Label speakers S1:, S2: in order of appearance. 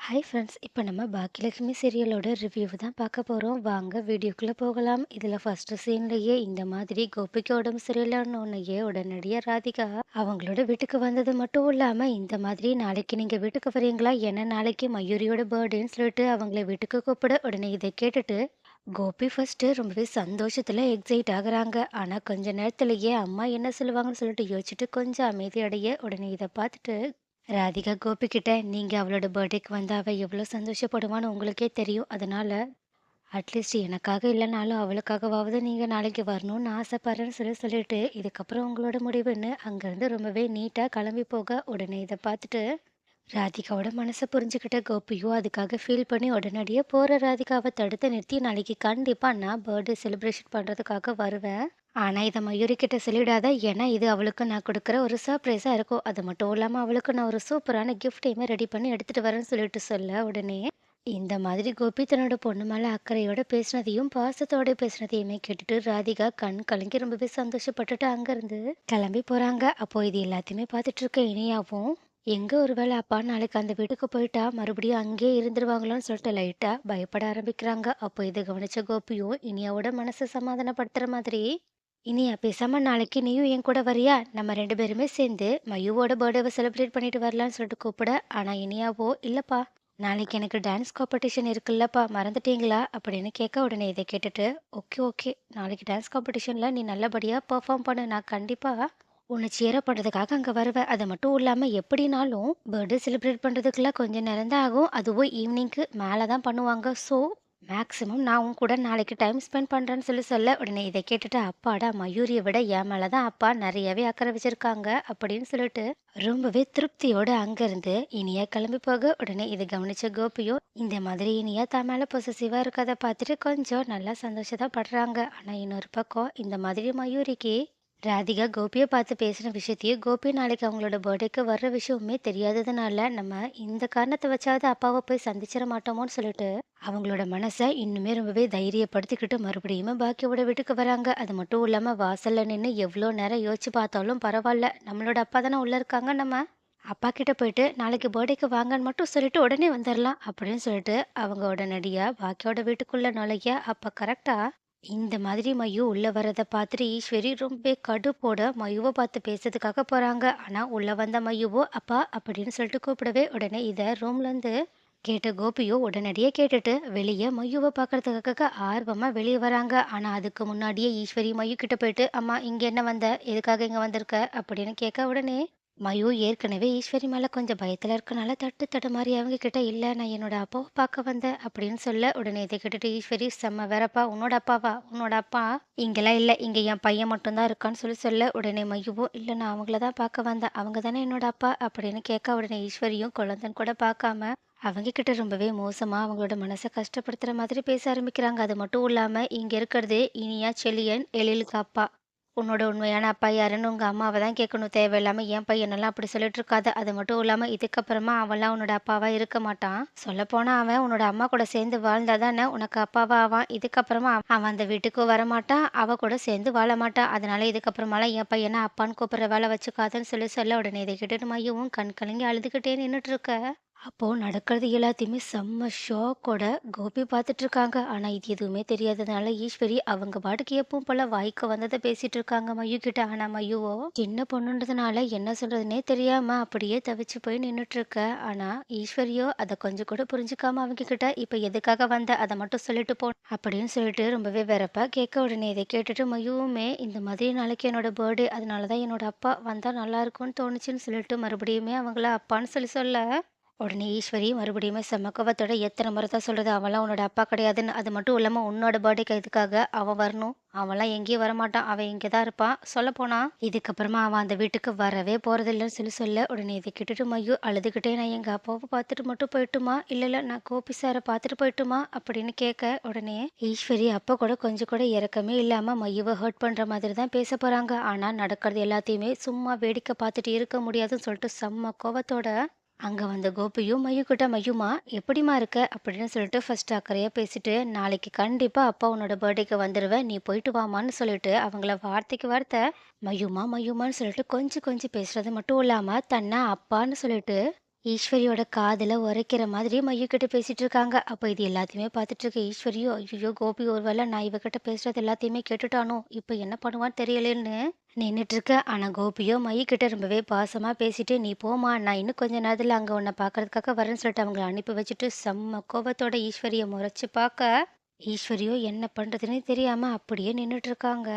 S1: Hi friends! இப்போ நம்ம Baakiyalakshmi சீரியலோட review தான் பார்க்க போறோம். வாங்க வீடியோக்குள்ள போகலாம். இதில ஃபர்ஸ்ட்டு சீன்லயே இந்த மாதிரி கோபிக்கு உடம்பு சரியில்லன்னோனயே உடனடியா ராதிகா அவங்களோட வீட்டுக்கு வந்தது மட்டும் இல்லாம, இந்த மாதிரி நாளைக்கு நீங்க வீட்டுக்கு வரீங்களா? ஏன்னா நாளைக்கு மயூரியோட பர்த்டேன்னு சொல்லிட்டு அவங்கள வீட்டுக்கு கூப்பிட, உடனே இத கேட்டுட்டு கோபி ஃபர்ஸ்ட்டு ரொம்பவே சந்தோஷத்துல எக்ஸைட் ஆகுறாங்க. ஆனா கொஞ்ச நேரத்திலேயே அம்மா என்ன சொல்லுவாங்கன்னு சொல்லிட்டு யோசிச்சுட்டு கொஞ்சம் அமைதி அடைய, உடனே இத பார்த்துட்டு ராதிகா கோபி கிட்ட, "நீங்க அவளோட பர்த்டேக்கு வந்தா அவ எவ்ளோ சந்தோஷப்படுவான்னு உங்களுக்கே தெரியும். அதனால அட்லீஸ்ட் எனக்காக இல்லனாலும் அவளுக்காகவாவது நீங்க நாளைக்கு வரணும்னு ஆசைப்படுறேன்னு" சொல்லிட்டு, இதுக்கப்புறம் உங்களோட முடிவுன்னு அங்கருந்து ரொம்பவே நீட்டா கிளம்பி போக, உடனே இத பார்த்துட்டு ராதிகாவோட மனச புரிஞ்சுக்கிட்ட கோபியும் அதுக்காக ஃபீல் பண்ணி உடனடியா போற ராதிகாவ தடுத்து நிறுத்தி, "நாளைக்கு கண்டிப்பா நான் பர்த்டே செலிப்ரேஷன் பண்றதுக்காக வருவேன். ஆனா இத மயூரி கிட்ட சொல்லிடாத. ஏன்னா இது அவளுக்கு நான் குடுக்குற ஒரு சர்ப்ரைஸா இருக்கும். அது மட்டும் இல்லாம அவளுக்கு நான் ஒரு சூப்பரான கிஃப்ட்டையுமே ரெடி பண்ணி எடுத்துட்டு வரேன்னு" சொல்லிட்டு சொல்ல, உடனே இந்த மாதிரி கோபி தன்னோட பொண்ணு மேல அக்கறையோட பேசினதையும், பாசத்தோட பேசினதையுமே கேட்டுட்டு ராதிகா கண் கலங்கி ரொம்பவே சந்தோஷப்பட்டுட்டு அங்கருந்து கிளம்பி போறாங்க. அப்போ இது எல்லாத்தையுமே பார்த்துட்டு இருக்க இனியாவும், எங்க ஒருவேளை அப்பா நாளைக்கு அந்த வீட்டுக்கு போயிட்டா மறுபடியும் அங்கேயே இருந்துருவாங்களோன்னு சொல்லிட்டு லைட்டா பயப்பட ஆரம்பிக்கிறாங்க. அப்போ இத கவனிச்ச கோபியும் இனியாவோட மனச சமாதானப்படுத்துற மாதிரி, "இனியா பேசாம நாளைக்கு நீயும் என் கூட வரியா? நம்ம 2 பேருமே சேர்ந்து மயுவோட பர்த்டேவ செலிப்ரேட் பண்ணிட்டு வரலான்னு" சொல்லிட்டு கூப்பிட, ஆனா இனியாவோ, "இல்லப்பா, நாளைக்கு எனக்கு டான்ஸ் காம்படிஷன் இருக்குல்லப்பா, மறந்துட்டீங்களா?" அப்படின்னு கேட்க, உடனே இத கேட்டுட்டு, "ஓகே, ஓகே. நாளைக்கு டான்ஸ் காம்படிஷன்ல நீ நல்லபடியா பெர்ஃபார்ம் பண்ணு. நான் கண்டிப்பா உன்ன சியர் அப் பண்றதுக்காக அங்க வருவேன். அது மட்டும் இல்லாம எப்படினாலும் பர்த்டே செலிப்ரேட் பண்றதுக்குலாம் கொஞ்சம் நேரம் தான் ஆகும். அதுவும் ஈவினிங்க்கு மேல தான் பண்ணுவாங்க. ஸோ, மேக்ஸிமம் நான் உன் கூட நாளைக்கு டைம் ஸ்பெண்ட் பண்றேன்னு" சொல்ல, உடனே இத கேட்டுட்டு, "அப்பாடா! மயூரிய விட என் மேல தான் அப்பா நெறையவே அக்கறை வச்சிருக்காங்க" அப்படின்னு சொல்லிட்டு ரொம்பவே திருப்தியோட அங்கருந்து இனியா கிளம்பி போக, உடனே இத கவனிச்ச கோபியும் இந்த மாதிரி இனியா தான் மேல பொசசிவா இருக்கத பார்த்துட்டு கொஞ்சம் நல்லா சந்தோஷம் தான் படுறாங்க. ஆனா இன்னொரு பக்கம் இந்த மாதிரி மயூரிக்கு ராதிகா கோபிய பார்த்து பேசின விஷயத்தையும், கோபி நாளைக்கு அவங்களோட பர்த்டேக்கு வர்ற விஷயமுமே தெரியாததுனால, நம்ம இந்த காரணத்த வச்சாவது அப்பாவ போய் சந்திச்சிட மாட்டோமோன்னு சொல்லிட்டு, அவங்களோட மனச இன்னுமே ரொம்பவே தைரியப்படுத்திக்கிட்டு மறுபடியுமே பாக்கியோட வீட்டுக்கு வராங்க. அது மட்டும் இல்லாம வாசல்ல நின்னு எவ்ளோ நேரம் யோசிச்சு பார்த்தாலும் பரவால்ல. நம்மளோட அப்பா தானே உள்ள இருக்காங்க. நம்ம அப்பா கிட்ட போயிட்டு நாளைக்கு பர்த்டேக்கு வாங்கன்னு மட்டும் சொல்லிட்டு உடனே வந்துரலாம் அப்படின்னு சொல்லிட்டு, அவங்க உடனடியா பாக்கியோட வீட்டுக்குள்ள நுழைய, அப்ப கரெக்ட்டா இந்த மாதிரி மயு உள்ள வரத பார்த்துட்டு ஈஸ்வரி ரொம்பவே கடுப்போட மயுவ பார்த்து பேசுறதுக்காக போறாங்க. ஆனா உள்ள வந்த மயுவோ அப்பா அப்படின்னு சொல்லிட்டு கூப்பிடவே, உடனே இத ரூம்ல இருந்து கேட்ட கோபியோ உடனடியே கேட்டுட்டு வெளிய மயுவ பார்க்கறதுக்காக ஆர்வமா வெளிய வராங்க. ஆனா அதுக்கு முன்னாடியே ஈஸ்வரி மயு கிட்ட போயிட்டு, "அம்மா இங்க என்ன வந்த? எதுக்காக இங்க வந்திருக்க?" அப்படின்னு கேட்க, உடனே மயு ஏற்கனவே ஈஸ்வரி மேல கொஞ்சம் பயத்துல இருக்கனால தட்டு தடுமாறி அவங்க கிட்ட, "இல்ல நான் என்னோட அப்பாவ பார்க்க வந்தேன்" அப்படின்னு சொல்ல, உடனே இத கேட்டுட்டு ஈஸ்வரி, "செம்ம வேறப்பா, உன்னோட அப்பாவா? உன்னோட அப்பா இங்கலாம் இல்ல. இங்க என் பையன் மட்டும் தான் இருக்கான்னு" சொல்ல, உடனே மயுவும், "இல்ல நான் அவங்கள தான் பார்க்க வந்தேன். அவங்க தானே என்னோட அப்பா" அப்படின்னு கேட்க, உடனே ஈஸ்வரியும் குழந்தன்னு கூட பார்க்காம அவங்க கிட்ட ரொம்பவே மோசமா அவங்களோட மனச கஷ்டப்படுத்துற மாதிரி பேச ஆரம்பிக்கிறாங்க. அது மட்டும் இல்லாம இங்க இருக்கிறது இனியா, செழியன், எழிலுக்கு அப்பா. "உன்னோட உண்மையான அப்பா யாருன்னு உங்க அம்மாவ தான் கேட்கணும். தேவையில்லாம என் பையனெல்லாம் அப்படி சொல்லிட்டு இருக்காத. அது மட்டும் இல்லாம இதுக்கப்புறமா அவன்லாம் உன்னோட அப்பாவா இருக்க மாட்டான். சொல்லப்போனா அவன் உன்னோட அம்மா கூட சேர்ந்து வாழ்ந்தா தானே உனக்கு அப்பாவா ஆவான். இதுக்கப்புறமா அவன் அந்த வீட்டுக்கும் வரமாட்டான். அவ கூட சேர்ந்து வாழ மாட்டான். அதனால இதுக்கப்புறமாலாம் என் பையன அப்பான்னு கூப்பிடுற வேலை வச்சுக்காதன்னு" சொல்ல, உடனே இத கேட்டுட்டு மையவும் கண் கலங்கி அழுதுகிட்டே நின்னுட்டு இருக்க. அப்போ நடக்கிறது எல்லாத்தையுமே செம்ம ஷாக்கோட கோபி பார்த்துட்டு இருக்காங்க. ஆனா இது எதுவுமே தெரியாததுனால ஈஸ்வரி அவங்க பாட்டுக்கு எப்பவும் போல வாய்க்கு வந்ததை பேசிட்டு இருக்காங்க மயு கிட்ட. ஆனா மயுவோ சின்ன பொண்ணுன்றதுனால என்ன சொல்றதுனே தெரியாம அப்படியே தவிச்சு போய் நின்னுட்டு இருக்க. ஆனா ஈஸ்வரியோ அதை கொஞ்சம் கூட புரிஞ்சுக்காம அவங்க கிட்ட, "இப்ப எதுக்காக வந்த அதை மட்டும் சொல்லிட்டு போ" அப்படின்னு சொல்லிட்டு ரொம்பவே வெறப்பா கேட்க, உடனே இதை கேட்டுட்டு மயுவுமே, "இந்த மாதிரி நாளைக்கு என்னோட பர்த்டே, அதனாலதான் என்னோட அப்பா வந்தா நல்லா இருக்கும்னு தோணுச்சுன்னு" சொல்லிட்டு மறுபடியுமே அவங்கள அப்பான்னு சொல்ல, உடனே ஈஸ்வரி மறுபடியுமே செம கோவத்தோட, "எத்தனை முறை தான் சொல்றது அவன்லாம் உன்னோட அப்பா கிடையாதுன்னு. அது மட்டும் இல்லாம உன்னோட பர்த்டேக்கு எதுக்காக அவன் வரணும்? அவன்லாம் எங்கேயும் வரமாட்டான். அவன் இங்கே தான் இருப்பான். சொல்லப்போனா இதுக்கப்புறமா அவன் அந்த வீட்டுக்கு வரவே போறதில்லன்னு" சொல்ல, உடனே இதை கேட்டுட்டு மயு அழுதுகிட்டே, "நான் எங்க அப்பாவை பார்த்துட்டு மட்டும் போயிட்டுமா? இல்ல நான் கோபி சாரை பார்த்துட்டு போயிட்டுமா?" அப்படின்னு கேட்க, உடனே ஈஸ்வரி அப்ப கூட கொஞ்சம் கூட இரக்கமே இல்லாம மயுவை ஹர்ட் பண்ற மாதிரி தான் பேச போறாங்க. ஆனா நடக்கிறது எல்லாத்தையுமே சும்மா வேடிக்கை பார்த்துட்டு இருக்க முடியாதுன்னு சொல்லிட்டு செம்ம கோவத்தோட அங்க வந்த கோபியும் மயுக்கிட்ட, "மயுமா எப்படிம்மா இருக்க?" அப்படின்னு சொல்லிட்டு ஃபர்ஸ்ட் அக்கறையா பேசிட்டு, "நாளைக்கு கண்டிப்பா அப்பா உன்னோட பர்த்டேக்கு வந்துருவேன். நீ போயிட்டு வாமான்னு" சொல்லிட்டு அவங்கள வார்த்தைக்கு வார்த்தை மயுமா மயுமான்னு சொல்லிட்டு கொஞ்சி கொஞ்சி பேசுறது மட்டும் இல்லாம, தன்னை அப்பான்னு சொல்லிட்டு ஈஸ்வரியோட காதுல உரைக்கிற மாதிரி மையு கிட்ட பேசிட்டு இருக்காங்க. அப்ப இது எல்லாத்தையுமே பார்த்துட்டு இருக்க ஈஸ்வரியோ, ஐயோ கோபி ஒருவேளை நான் இவகிட்ட பேசுறது எல்லாத்தையுமே கேட்டுட்டானோ, இப்ப என்ன பண்ணுவான்னு தெரியலேன்னு நின்னுட்டு இருக்க. ஆனா கோபியோ மையு கிட்ட ரொம்பவே பாசமா பேசிட்டு, நீ போமா, நான் இன்னும் கொஞ்ச நேரத்துல அங்க உன்னை பார்க்கறதுக்காக வரேன்னு சொல்லிட்டு அவங்கள அனுப்பி வச்சுட்டு செம்ம கோபத்தோட ஈஸ்வரிய முறைச்சு பார்க்க, ஈஸ்வரியோ என்ன பண்றதுன்னே தெரியாம அப்படியே நின்னுட்டு இருக்காங்க.